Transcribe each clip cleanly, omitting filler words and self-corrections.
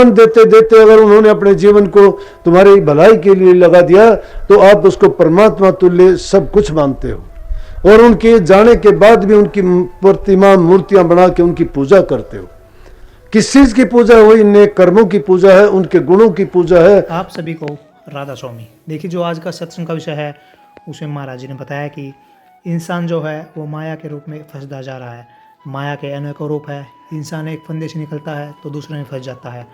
ज्ञान देते देते अगर उन्होंने अपने जीवन को तुम्हारी भलाई के लिए लगा दिया तो आप उसको परमात्मा तुल्य सब कुछ मानते हो और उनके जाने के बाद भी उनकी प्रतिमा मूर्तियां बना के उनकी पूजा करते हो। किस चीज की पूजा हुई? नेक कर्मों की पूजा है, उनके गुणों की पूजा है। आप सभी को राधा स्वामी। देखिए, जो आज का सत्संग का विषय है उसमें महाराज जी ने बताया कि इंसान जो है वो माया के रूप में फंसता जा रहा है। माया के अनेकों रूप है। इंसान एक फंदे से निकलता है तो दूसरे में फंस जाता है।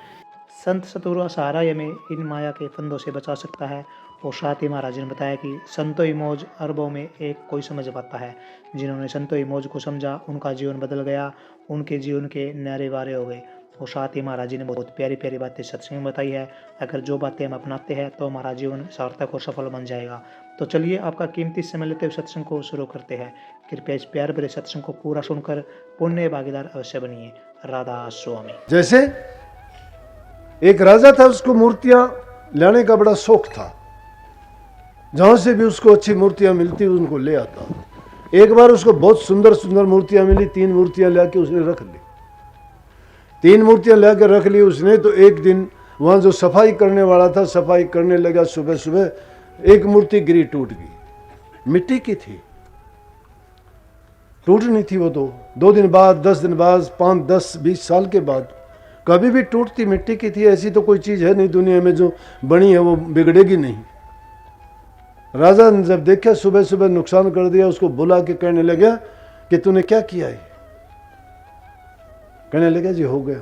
संत सतगुरु सहारा हमें इन माया के फंदों से बचा सकता है। और साथ ही महाराज जी ने बताया कि संतों मौज अरबों में एक कोई समझ पाता है। जिन्होंने संतों मौज को समझा उनका जीवन बदल गया, उनके जीवन के नारे वारे हो गए। और साथ ही महाराज जी ने बहुत प्यारी प्यारी बातें सत्संग में बताई है। अगर जो बातें हम अपनाते हैं तो हमारा जीवन सार्थक और सफल बन जाएगा। तो चलिए आपका कीमती समय लेते हुए सत्संग को शुरू करते हैं। कृपया इस प्यार भरे सत्संग को पूरा सुनकर पुण्य भागीदार अवश्य बनिए। राधा स्वामी। जैसे एक राजा था, उसको मूर्तियां लाने का बड़ा शौक था। जहां से भी उसको अच्छी मूर्तियां मिलती उनको ले आता। एक बार उसको बहुत सुंदर सुंदर मूर्तियां मिली। 3 मूर्तियां लाके उसने रख ली। 3 मूर्तियां लाकर रख ली उसने। तो एक दिन वहां जो सफाई करने वाला था, सफाई करने लगा सुबह सुबह, एक मूर्ति गिरी, टूट गई। मिट्टी की थी, टूटनी थी वो। तो 2 दिन बाद, 10 दिन बाद, 5, 10, 20 साल के बाद कभी भी टूटती मिट्टी की थी। ऐसी तो कोई चीज है नहीं दुनिया में जो बनी है वो बिगड़ेगी नहीं। राजा ने जब देखा सुबह सुबह नुकसान कर दिया, उसको बुला के कहने लगा कि तूने क्या किया है? कहने लगा जी हो गया।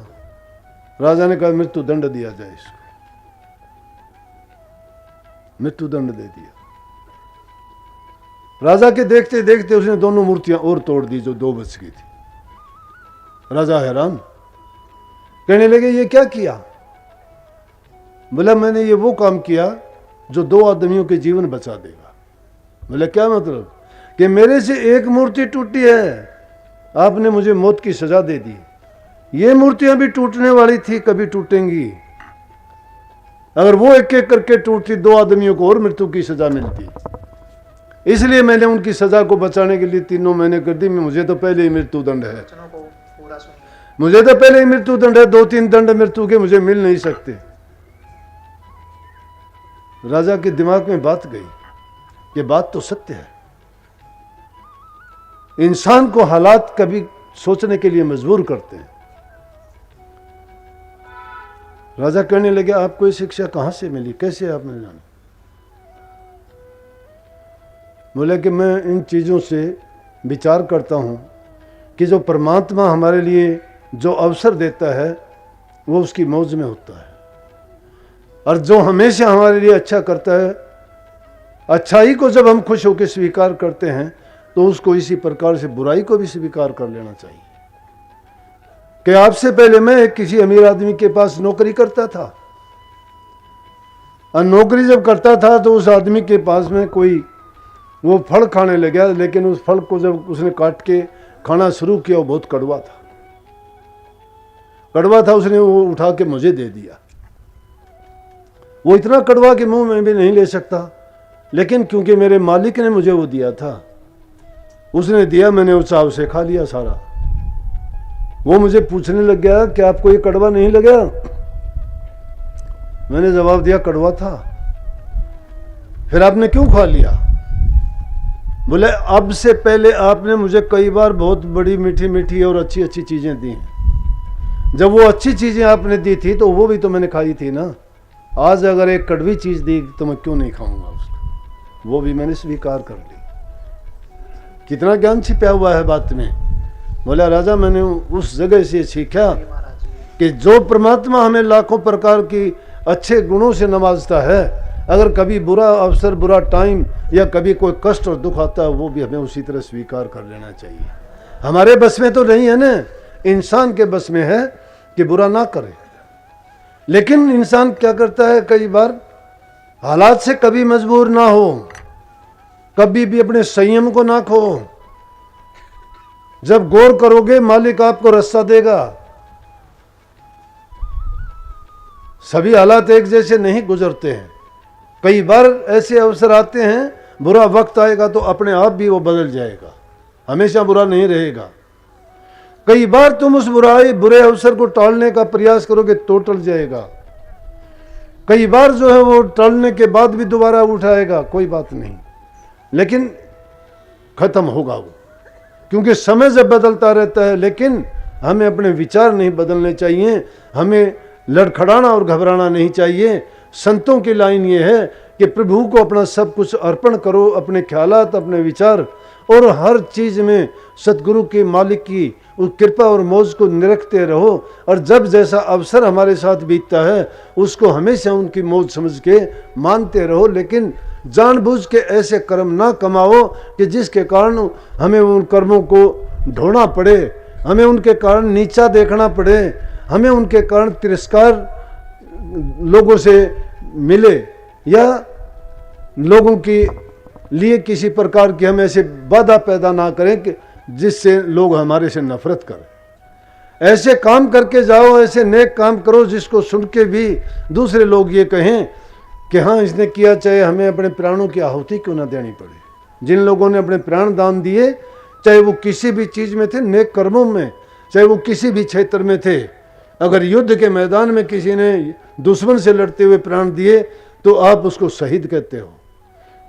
राजा ने कहा मृत्यु दंड दिया जाए इसको। मृत्यु दंड दे दिया। राजा के देखते देखते उसने दोनों मूर्तियां और तोड़ दी जो 2 बच गई थी। राजा हैरान, कहने लगे ये क्या किया? बोला मैंने ये वो काम किया जो 2 आदमियों के जीवन बचा देगा। बोला क्या मतलब? कि मेरे से एक मूर्ति टूटी है, आपने मुझे मौत की सजा दे दी। ये मूर्तियां भी टूटने वाली थी, कभी टूटेंगी। अगर वो एक एक करके टूटती 2 आदमियों को और मृत्यु की सजा मिलती। इसलिए मैंने उनकी सजा को बचाने के लिए 3 महीने कर दी। मुझे तो पहले ही मृत्यु दंड है, मुझे तो पहले ही मृत्यु दंड है। 2-3 दंड मृत्यु के मुझे मिल नहीं सकते। राजा के दिमाग में बात गई, ये बात तो सत्य है। इंसान को हालात कभी सोचने के लिए मजबूर करते हैं। राजा कहने लगे आपको ये शिक्षा कहां से मिली, कैसे आपने जाना? बोले कि मैं इन चीजों से विचार करता हूं कि जो परमात्मा हमारे लिए जो अवसर देता है वो उसकी मौज में होता है। और जो हमेशा हमारे लिए अच्छा करता है, अच्छाई को जब हम खुश होकर स्वीकार करते हैं तो उसको इसी प्रकार से बुराई को भी स्वीकार कर लेना चाहिए। कि आपसे पहले मैं किसी अमीर आदमी के पास नौकरी करता था, और नौकरी जब करता था तो उस आदमी के पास में कोई वो फल खाने लगा, लेकिन उस फल को जब उसने काट के खाना शुरू किया वो बहुत कड़वा था। कड़वा था, उसने वो उठा के मुझे दे दिया। वो इतना कड़वा कि मुंह में भी नहीं ले सकता, लेकिन क्योंकि मेरे मालिक ने मुझे वो दिया था, उसने दिया, मैंने उस चाव से खा लिया सारा। वो मुझे पूछने लग गया कि आपको ये कड़वा नहीं लगा? मैंने जवाब दिया कड़वा था। फिर आपने क्यों खा लिया? बोले अब से पहले आपने मुझे कई बार बहुत बड़ी मीठी मीठी और अच्छी अच्छी चीजें दी हैं। जब वो अच्छी चीजें आपने दी थी तो वो भी तो मैंने खाई थी ना। आज अगर एक कड़वी चीज दी तो मैं क्यों नहीं खाऊंगा उसको? वो भी मैंने स्वीकार कर ली। कितना ज्ञान छिपा हुआ है बात में। बोला राजा मैंने उस जगह से सीखा कि जो परमात्मा हमें लाखों प्रकार की अच्छे गुणों से नवाजता है, अगर कभी बुरा अवसर, बुरा टाइम या कभी कोई कष्ट और दुख आता है वो भी हमें उसी तरह स्वीकार कर लेना चाहिए। हमारे बस में तो नहीं है ना, इंसान के बस में है कि बुरा ना करे। लेकिन इंसान क्या करता है, कई बार हालात से कभी मजबूर ना हो, कभी भी अपने संयम को ना खो। जब गौर करोगे मालिक आपको रास्ता देगा। सभी हालात एक जैसे नहीं गुजरते हैं। कई बार ऐसे अवसर आते हैं, बुरा वक्त आएगा तो अपने आप भी वो बदल जाएगा, हमेशा बुरा नहीं रहेगा। कई बार तुम उस बुरे अवसर को टालने का प्रयास करोगे तो टल जाएगा, कई बार जो है वो टलने के बाद भी दोबारा उठाएगा, कोई बात नहीं, लेकिन खत्म होगा वो, क्योंकि समय जब बदलता रहता है। लेकिन हमें अपने विचार नहीं बदलने चाहिए, हमें लड़खड़ाना और घबराना नहीं चाहिए। संतों की लाइन ये है कि प्रभु को अपना सब कुछ अर्पण करो, अपने ख्यालात, अपने विचार, और हर चीज में सतगुरु के मालिक की उस कृपा और मौज को निरखते रहो। और जब जैसा अवसर हमारे साथ बीतता है उसको हमेशा उनकी मौज समझ के मानते रहो, लेकिन जानबूझ के ऐसे कर्म ना कमाओ कि जिसके कारण हमें उन कर्मों को ढोना पड़े, हमें उनके कारण नीचा देखना पड़े, हमें उनके कारण तिरस्कार लोगों से मिले, या लोगों के लिए किसी प्रकार की हम ऐसे बाधा पैदा ना करें कि जिससे लोग हमारे से नफरत करें। ऐसे काम करके जाओ, ऐसे नेक काम करो जिसको सुन के भी दूसरे लोग ये कहें कि हाँ इसने किया, चाहे हमें अपने प्राणों की आहुति क्यों ना देनी पड़े। जिन लोगों ने अपने प्राण दान दिए, चाहे वो किसी भी चीज में थे, नेक कर्मों में, चाहे वो किसी भी क्षेत्र में थे, अगर युद्ध के मैदान में किसी ने दुश्मन से लड़ते हुए प्राण दिए तो आप उसको शहीद कहते हो।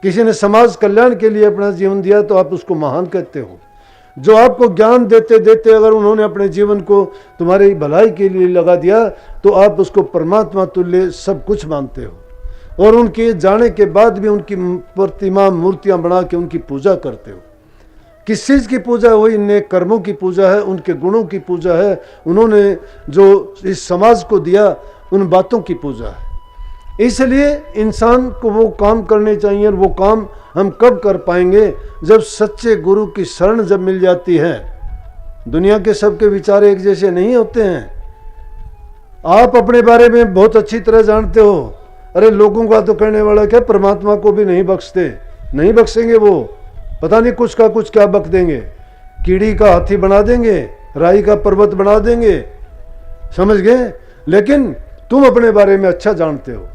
किसी ने समाज कल्याण के लिए अपना जीवन दिया तो आप उसको महान कहते हो। जो आपको ज्ञान देते देते अगर उन्होंने अपने जीवन को तुम्हारी भलाई के लिए लगा दिया तो आप उसको परमात्मा तुल्य सब कुछ मानते हो, और उनके जाने के बाद भी उनकी प्रतिमा मूर्तियां बना के उनकी पूजा करते हो। किस चीज़ की पूजा? वही नेक कर्मों की पूजा है, उनके गुणों की पूजा है, उन्होंने जो इस समाज को दिया उन बातों की पूजा है। इसलिए इंसान को वो काम करने चाहिए, और वो काम हम कब कर पाएंगे? जब सच्चे गुरु की शरण जब मिल जाती है। दुनिया के सबके विचार एक जैसे नहीं होते हैं। आप अपने बारे में बहुत अच्छी तरह जानते हो, अरे लोगों का तो कहने वाला क्या, परमात्मा को भी नहीं बख्शते, नहीं बख्शेंगे वो, पता नहीं कुछ का कुछ क्या बक देंगे, कीड़ी का हाथी बना देंगे, राई का पर्वत बना देंगे, समझ गए? लेकिन तुम अपने बारे में अच्छा जानते हो,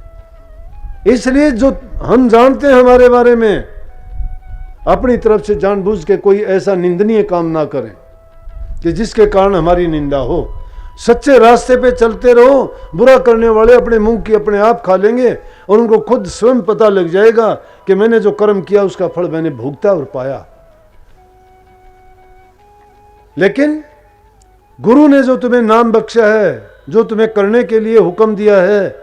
इसलिए जो हम जानते हैं हमारे बारे में, अपनी तरफ से जानबूझ के कोई ऐसा निंदनीय काम ना करें कि जिसके कारण हमारी निंदा हो। सच्चे रास्ते पे चलते रहो, बुरा करने वाले अपने मुंह की अपने आप खा लेंगे, और उनको खुद स्वयं पता लग जाएगा कि मैंने जो कर्म किया उसका फल मैंने भुगता और पाया। लेकिन गुरु ने जो तुम्हें नाम बख्शा है, जो तुम्हें करने के लिए हुक्म दिया है,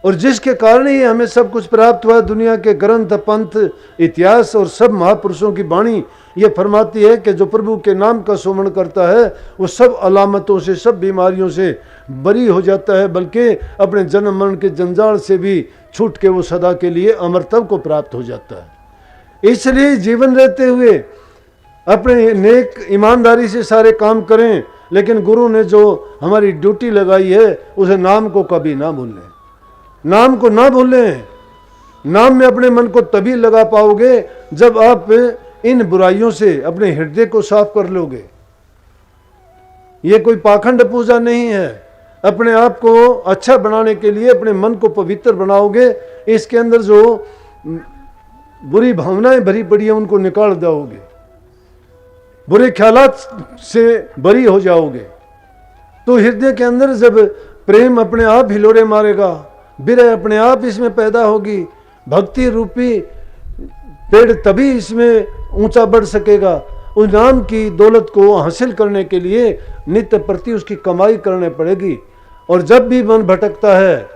और जिसके कारण ही हमें सब कुछ प्राप्त हुआ, दुनिया के ग्रंथ, पंथ, इतिहास और सब महापुरुषों की वाणी ये फरमाती है कि जो प्रभु के नाम का सुमरण करता है वो सब अलामतों से, सब बीमारियों से बरी हो जाता है, बल्कि अपने जन्म मरण के जंजाल से भी छूट के वो सदा के लिए अमरत्व को प्राप्त हो जाता है। इसलिए जीवन रहते हुए अपने नेक ईमानदारी से सारे काम करें, लेकिन गुरु ने जो हमारी ड्यूटी लगाई है उसे नाम को कभी ना भूलें, नाम को ना भूलें। नाम में अपने मन को तभी लगा पाओगे जब आप इन बुराइयों से अपने हृदय को साफ कर लोगे। ये कोई पाखंड पूजा नहीं है, अपने आप को अच्छा बनाने के लिए अपने मन को पवित्र बनाओगे, इसके अंदर जो बुरी भावनाएं भरी पड़ी है उनको निकाल दोगे, बुरे ख्यालात से बरी हो जाओगे, तो हृदय के अंदर जब प्रेम अपने आप हिलोरे मारेगा, विरह अपने आप इसमें पैदा होगी, भक्ति रूपी पेड़ तभी इसमें ऊंचा बढ़ सकेगा। उस नाम की दौलत को हासिल करने के लिए नित्य प्रति उसकी कमाई करने पड़ेगी। और जब भी मन भटकता है,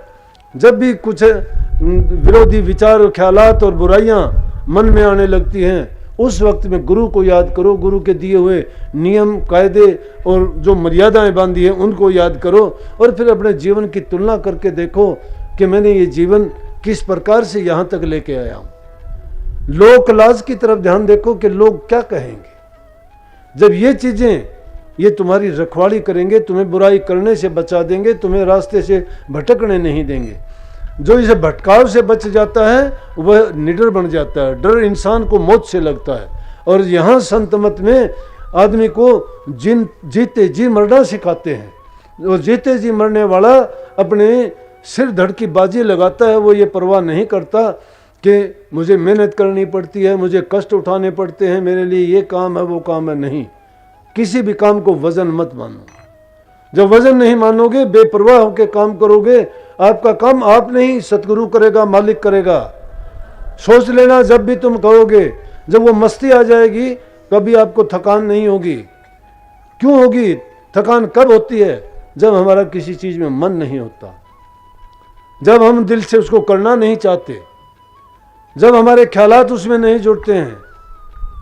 जब भी कुछ विरोधी विचार, ख्यालात और बुराइयां मन में आने लगती हैं, उस वक्त में गुरु को याद करो, गुरु के दिए हुए नियम, कायदे और जो मर्यादाएं बांधी हैं उनको याद करो, और फिर अपने जीवन की तुलना करके देखो कि मैंने ये जीवन किस प्रकार से यहाँ तक लेके आया हूँ। लोक लाज की तरफ ध्यान देखो कि लोग क्या कहेंगे। जब ये चीजें ये तुम्हारी रखवाली करेंगे, तुम्हें बुराई करने से बचा देंगे, तुम्हें रास्ते से भटकने नहीं देंगे। जो इसे भटकाव से बच जाता है वह निडर बन जाता है। डर इंसान को मौत से लगता है, और यहाँ संत मत में आदमी को जीते जी मरना सिखाते हैं, और जीते जी मरने वाला अपने सिर धड़ की बाजी लगाता है। वो ये परवाह नहीं करता कि मुझे मेहनत करनी पड़ती है, मुझे कष्ट उठाने पड़ते हैं, मेरे लिए ये काम है वो काम है, नहीं। किसी भी काम को वजन मत मानो। जब वजन नहीं मानोगे, बेपरवाह होकर काम करोगे, आपका काम आप नहीं सतगुरु करेगा, मालिक करेगा। सोच लेना, जब भी तुम कहोगे, जब वो मस्ती आ जाएगी, कभी आपको थकान नहीं होगी। क्यों होगी? थकान कब होती है? जब हमारा किसी चीज में मन नहीं होता, जब हम दिल से उसको करना नहीं चाहते, जब हमारे ख्यालात उसमें नहीं जुड़ते हैं।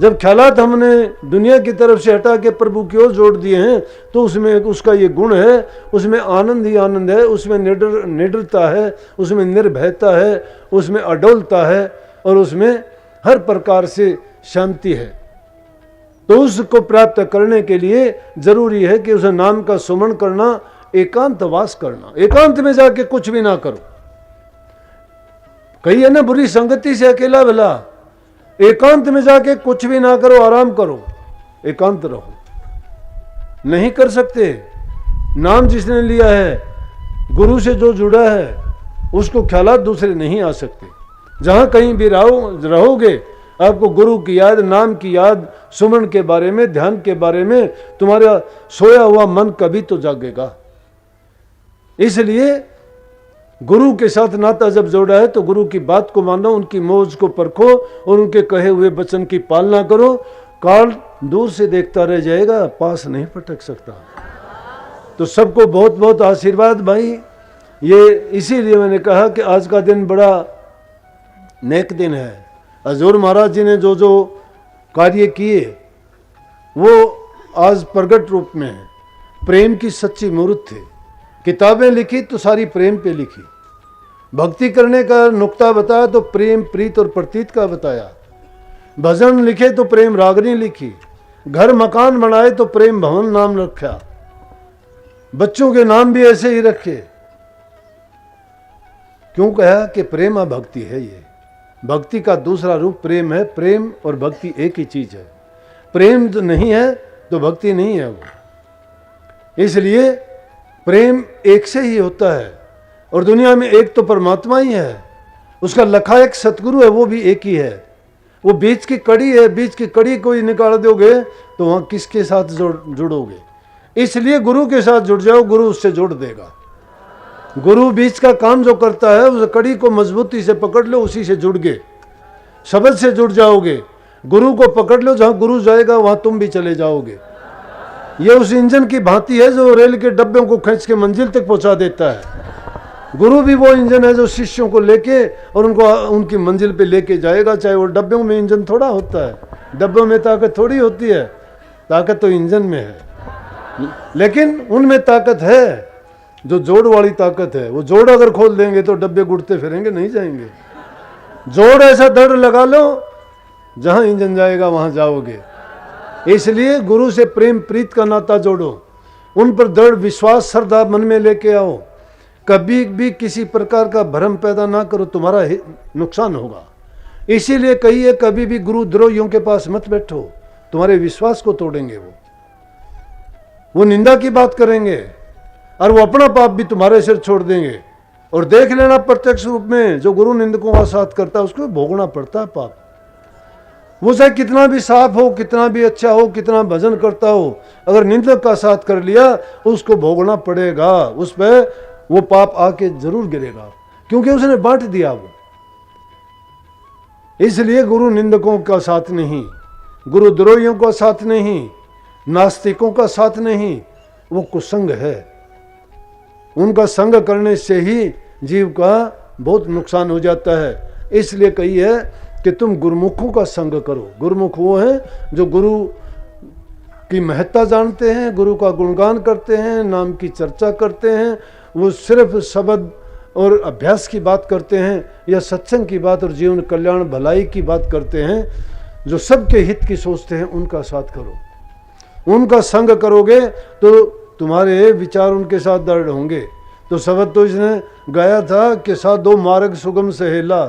जब ख्यालात हमने दुनिया की तरफ से हटा के प्रभु की ओर जोड़ दिए हैं, तो उसमें उसका ये गुण है, उसमें आनंद ही आनंद है, उसमें निडरता है, उसमें निर्भयता है, उसमें अडोलता है, और उसमें हर प्रकार से शांति है। तो उसको प्राप्त करने के लिए जरूरी है कि उस नाम का सुमन करना, एकांतवास करना। एकांत में जाके कुछ भी ना करो। कही है ना, बुरी संगति से अकेला भला। एकांत में जाके कुछ भी ना करो, आराम करो, एकांत रहो। नहीं कर सकते। नाम जिसने लिया है, गुरु से जो जुड़ा है, उसको ख्यालात दूसरे नहीं आ सकते। जहां कहीं भी रहोगे, आपको गुरु की याद, नाम की याद, सुमन के बारे में, ध्यान के बारे में तुम्हारा सोया हुआ मन कभी तो जागेगा। इसलिए गुरु के साथ नाता जब जोड़ा है, तो गुरु की बात को मानो, उनकी मौज को परखो और उनके कहे हुए वचन की पालना करो। काल दूर से देखता रह जाएगा, पास नहीं पटक सकता। तो सबको बहुत बहुत आशीर्वाद भाई। ये इसीलिए मैंने कहा कि आज का दिन बड़ा नेक दिन है। हजूर महाराज जी ने जो जो कार्य किए, वो आज प्रगट रूप में है। प्रेम की सच्ची मूर्त थे। किताबें लिखी तो सारी प्रेम पे लिखी। भक्ति करने का नुक्ता बताया तो प्रेम, प्रीत और प्रतीत का बताया। भजन लिखे तो प्रेम रागनी लिखी। घर मकान बनाए तो प्रेम भवन नाम रखा। बच्चों के नाम भी ऐसे ही रखे। क्यों कहा कि प्रेम भक्ति है। ये भक्ति का दूसरा रूप प्रेम है। प्रेम और भक्ति एक ही चीज है। प्रेम तो नहीं है तो भक्ति नहीं है वो। इसलिए प्रेम एक से ही होता है, और दुनिया में एक तो परमात्मा ही है। उसका लखा एक सतगुरु है, वो भी एक ही है। वो बीच की कड़ी है। बीच की कड़ी कोई निकाल दोगे तो वहां किसके साथ जुड़ोगे? इसलिए गुरु के साथ जुड़ जाओ, गुरु उससे जोड़ देगा। गुरु बीच का काम जो करता है, उस कड़ी को मजबूती से पकड़ लो, उसी से जुड़ गए, शब्द से जुड़ जाओगे। गुरु को पकड़ लो, जहां गुरु जाएगा वहां तुम भी चले जाओगे। यह उस इंजन की भांति है जो रेल के डब्बों को खींच के मंजिल तक पहुंचा देता है। गुरु भी वो इंजन है जो शिष्यों को लेके और उनको उनकी मंजिल पे लेके जाएगा। चाहे वो डब्बों में इंजन थोड़ा होता है, डब्बों में ताकत थोड़ी होती है। ताकत तो इंजन में है, लेकिन उनमें ताकत है जो जोड़ वाली ताकत है। वो जोड़ अगर खोल देंगे तो डब्बे गुड़ते फिरेंगे, नहीं जाएंगे। जोड़ ऐसा दड़ लगा लो, जहां इंजन जाएगा वहां जाओगे। इसलिए गुरु से प्रेम प्रीत का नाता जोड़ो, उन पर दृढ़ विश्वास श्रद्धा मन में लेके आओ। कभी भी किसी प्रकार का भ्रम पैदा ना करो, तुम्हारा नुकसान होगा। इसीलिए कहिए, कभी भी गुरु द्रोहियों के पास मत बैठो, तुम्हारे विश्वास को तोड़ेंगे। वो निंदा की बात करेंगे और वो अपना पाप भी तुम्हारे सिर छोड़ देंगे। और देख लेना प्रत्यक्ष रूप में, जो गुरु निंदकों का साथ करता है उसको भोगना पड़ता है पाप। वो चाहे कितना भी साफ हो, कितना भी अच्छा हो, कितना भजन करता हो, अगर निंदक का साथ कर लिया उसको भोगना पड़ेगा। उस पर वो पाप आके जरूर गिरेगा, क्योंकि उसने बांट दिया वो। इसलिए गुरु निंदकों का साथ नहीं, गुरु द्रोहियों का साथ नहीं, नास्तिकों का साथ नहीं, वो कुसंग है। उनका संग करने से ही जीव का बहुत नुकसान हो जाता है। इसलिए कही है कि तुम गुरुमुखों का संग करो। गुरुमुख वो हैं जो गुरु की महत्ता जानते हैं, गुरु का गुणगान करते हैं, नाम की चर्चा करते हैं। वो सिर्फ शब्द और अभ्यास की बात करते हैं या सत्संग की बात और जीवन कल्याण भलाई की बात करते हैं, जो सबके हित की सोचते हैं। उनका साथ करो, उनका संग करोगे तो तुम्हारे विचार उनके साथ दृढ़ होंगे। तो शब्द तो इसने गाया था कि साथ दो मार्ग सुगम सहेला।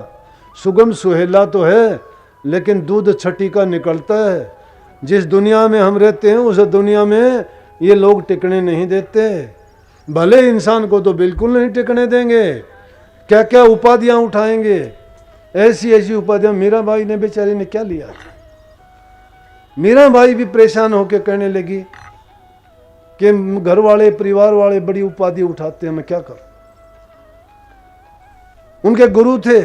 सुगम सुहेला तो है, लेकिन दूध छठी का निकलता है। जिस दुनिया में हम रहते हैं उस दुनिया में ये लोग टिकने नहीं देते। भले इंसान को तो बिल्कुल नहीं टिकने देंगे, क्या क्या उपाधियां उठाएंगे, ऐसी ऐसी उपाधियां। मीरा बाई ने बेचारी ने क्या लिया? मीराबाई भी परेशान होकर कहने लगी कि घर वाले परिवार वाले बड़ी उपाधि उठाते हैं, मैं क्या करूं। उनके गुरु थे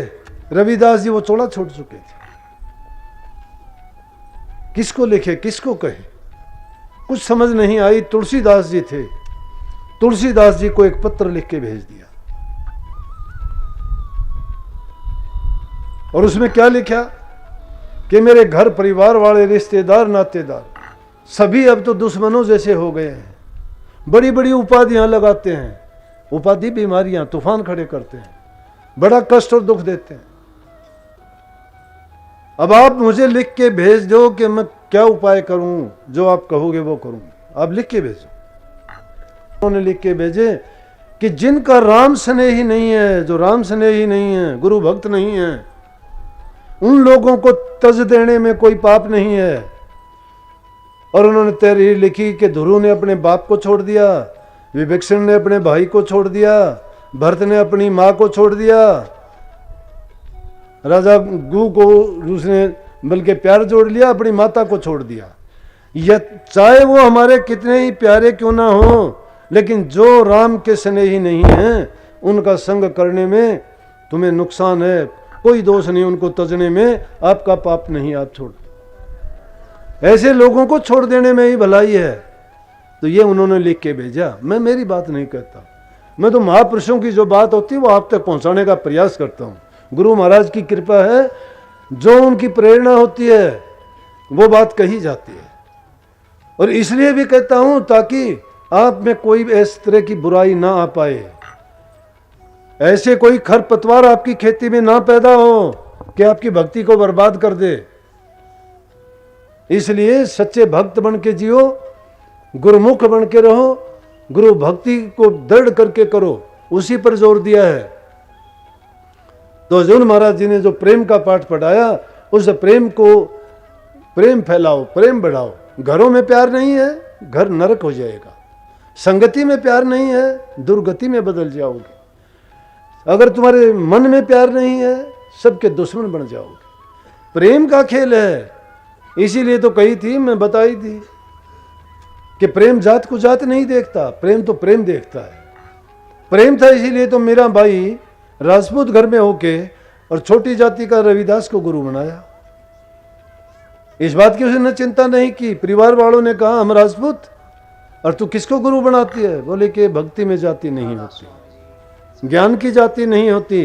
रविदास जी, वो चोला छोड़ चुके थे। किसको लिखे किसको कहे, कुछ समझ नहीं आई। तुलसीदास जी थे, तुलसीदास जी को एक पत्र लिख के भेज दिया और उसमें क्या लिखा कि मेरे घर परिवार वाले रिश्तेदार नातेदार सभी अब तो दुश्मनों जैसे हो गए हैं, बड़ी बड़ी उपाधियां लगाते हैं, उपाधि बीमारियां तूफान खड़े करते हैं, बड़ा कष्ट और दुख देते हैं। अब आप मुझे लिख के भेज दो कि मैं क्या उपाय करूं, जो आप कहोगे वो करूंगी। आप लिख के भेजो। उन्होंने लिख के भेजे कि जिनका राम स्नेह ही नहीं है, जो राम स्नेह ही नहीं है, गुरु भक्त नहीं है, उन लोगों को तज देने में कोई पाप नहीं है। और उन्होंने तहरीर लिखी कि ध्रुव ने अपने बाप को छोड़ दिया, विभीषण ने अपने भाई को छोड़ दिया, भरत ने अपनी माँ को छोड़ दिया, राजा गु को उसने बल्कि प्यार जोड़ लिया, अपनी माता को छोड़ दिया। यह चाहे वो हमारे कितने ही प्यारे क्यों ना हो, लेकिन जो राम के स्नेह ही नहीं है उनका संग करने में तुम्हें नुकसान है, कोई दोष नहीं उनको तजने में, आपका पाप नहीं, आप छोड़ दो। ऐसे लोगों को छोड़ देने में ही भलाई है। तो ये उन्होंने लिख के भेजा। मैं मेरी बात नहीं कहता, मैं तो महापुरुषों की जो बात होती है वो आप तक पहुंचाने का प्रयास करता हूं। गुरु महाराज की कृपा है, जो उनकी प्रेरणा होती है वो बात कही जाती है। और इसलिए भी कहता हूं ताकि आप में कोई इस तरह की बुराई ना आ पाए, ऐसे कोई खरपतवार आपकी खेती में ना पैदा हो कि आपकी भक्ति को बर्बाद कर दे। इसलिए सच्चे भक्त बन के जियो, गुरुमुख बन के रहो, गुरु भक्ति को दृढ़ करके करो, उसी पर जोर दिया है। तो अर्जुन महाराज जी ने जो प्रेम का पाठ पढ़ाया, उस प्रेम को, प्रेम फैलाओ, प्रेम बढ़ाओ। घरों में प्यार नहीं है, घर नरक हो जाएगा। संगति में प्यार नहीं है, दुर्गति में बदल जाओगे। अगर तुम्हारे मन में प्यार नहीं है, सबके दुश्मन बन जाओगे। प्रेम का खेल है। इसीलिए तो कही थी, मैं बताई थी कि प्रेम जात को जात नहीं देखता, प्रेम तो प्रेम देखता है। प्रेम था इसीलिए तो मेरा भाई राजपूत घर में होके और छोटी जाति का रविदास को गुरु बनाया। इस बात की उसने चिंता नहीं की। परिवार वालों ने कहा हम राजपूत और तू किसको गुरु बनाती है? बोले कि भक्ति में जाति नहीं होती, ज्ञान की जाति नहीं होती,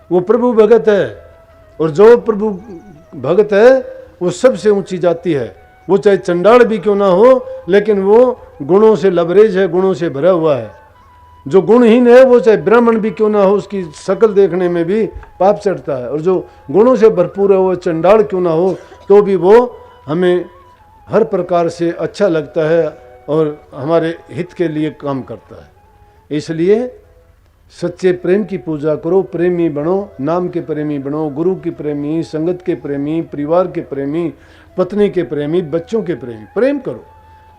वो प्रभु भगत है। और जो प्रभु भगत है वो सबसे ऊंची जाति है। वो चाहे चंडाल भी क्यों ना हो, लेकिन वो गुणों से लबरेज है, गुणों से भरा हुआ है। जो गुणहीन है वो चाहे ब्राह्मण भी क्यों ना हो, उसकी शक्ल देखने में भी पाप चढ़ता है। और जो गुणों से भरपूर है, वो चंडाल क्यों ना हो, तो भी वो हमें हर प्रकार से अच्छा लगता है और हमारे हित के लिए काम करता है। इसलिए सच्चे प्रेम की पूजा करो, प्रेमी बनो, नाम के प्रेमी बनो, गुरु के प्रेमी, संगत के प्रेमी, परिवार के प्रेमी, पत्नी के प्रेमी, बच्चों के प्रेमी। प्रेम करो,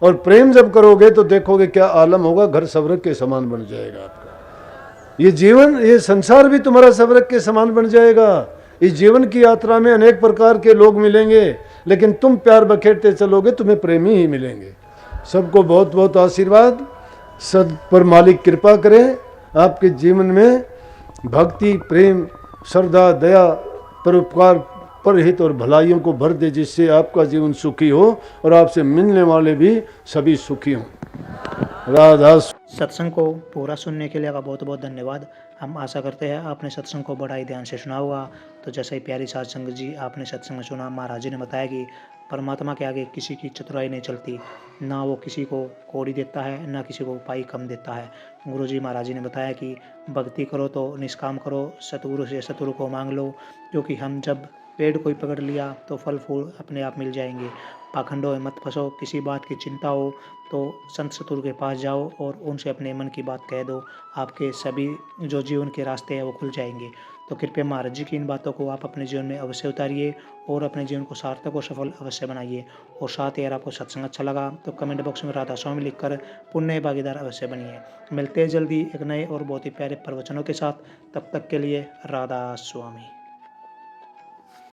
और प्रेम जब करोगे तो देखोगे क्या आलम होगा, घर स्वर्ग के समान बन जाएगा आपका। ये जीवन, ये संसार भी तुम्हारा स्वर्ग के समान बन जाएगा। इस जीवन की यात्रा में अनेक प्रकार के लोग मिलेंगे, लेकिन तुम प्यार बखेरते चलोगे, तुम्हें प्रेमी ही मिलेंगे। सबको बहुत बहुत आशीर्वाद। सद पर मालिक कृपा करें, आपके जीवन में भक्ति, प्रेम, श्रद्धा, दया, परोपकार, परहित और भलाइयों को भर दे, जिससे आपका जीवन सुखी हो और आपसे मिलने वाले भी सभी सुखी हों। राधा। सत्संग को पूरा सुनने के लिए आपका बहुत बहुत धन्यवाद। हम आशा करते हैं आपने सत्संग को बड़ा ही ध्यान से सुना होगा। तो जैसे ही प्यारी साध संगत जी आपने सत्संग में सुना, महाराज जी ने बताया कि परमात्मा के आगे किसी की चतुराई नहीं चलती, ना वो किसी को कौड़ी देता है, ना किसी को पाई कम देता है। गुरु जी महाराज जी ने बताया कि भक्ति करो तो निष्काम करो, सतगुरु से सतगुरु को मांग लो, क्योंकि हम जब पेड़ कोई पकड़ लिया तो फल फूल अपने आप मिल जाएंगे। पाखंडों में मत फंसो, किसी बात की चिंता हो तो संत सतगुरु के पास जाओ और उनसे अपने मन की बात कह दो, आपके सभी जो जीवन के रास्ते हैं वो खुल जाएंगे। तो कृपया महाराज जी की इन बातों को आप अपने जीवन में अवश्य उतारिए और अपने जीवन को सार्थक और सफल अवश्य बनाइए। और साथ ही अगर आपको सत्संग अच्छा लगा तो कमेंट बॉक्स में राधा स्वामी लिखकर पुण्य भागीदार अवश्य बनिए। मिलते हैं जल्दी एक नए और बहुत ही प्यारे प्रवचनों के साथ। तब तक के लिए राधा स्वामी।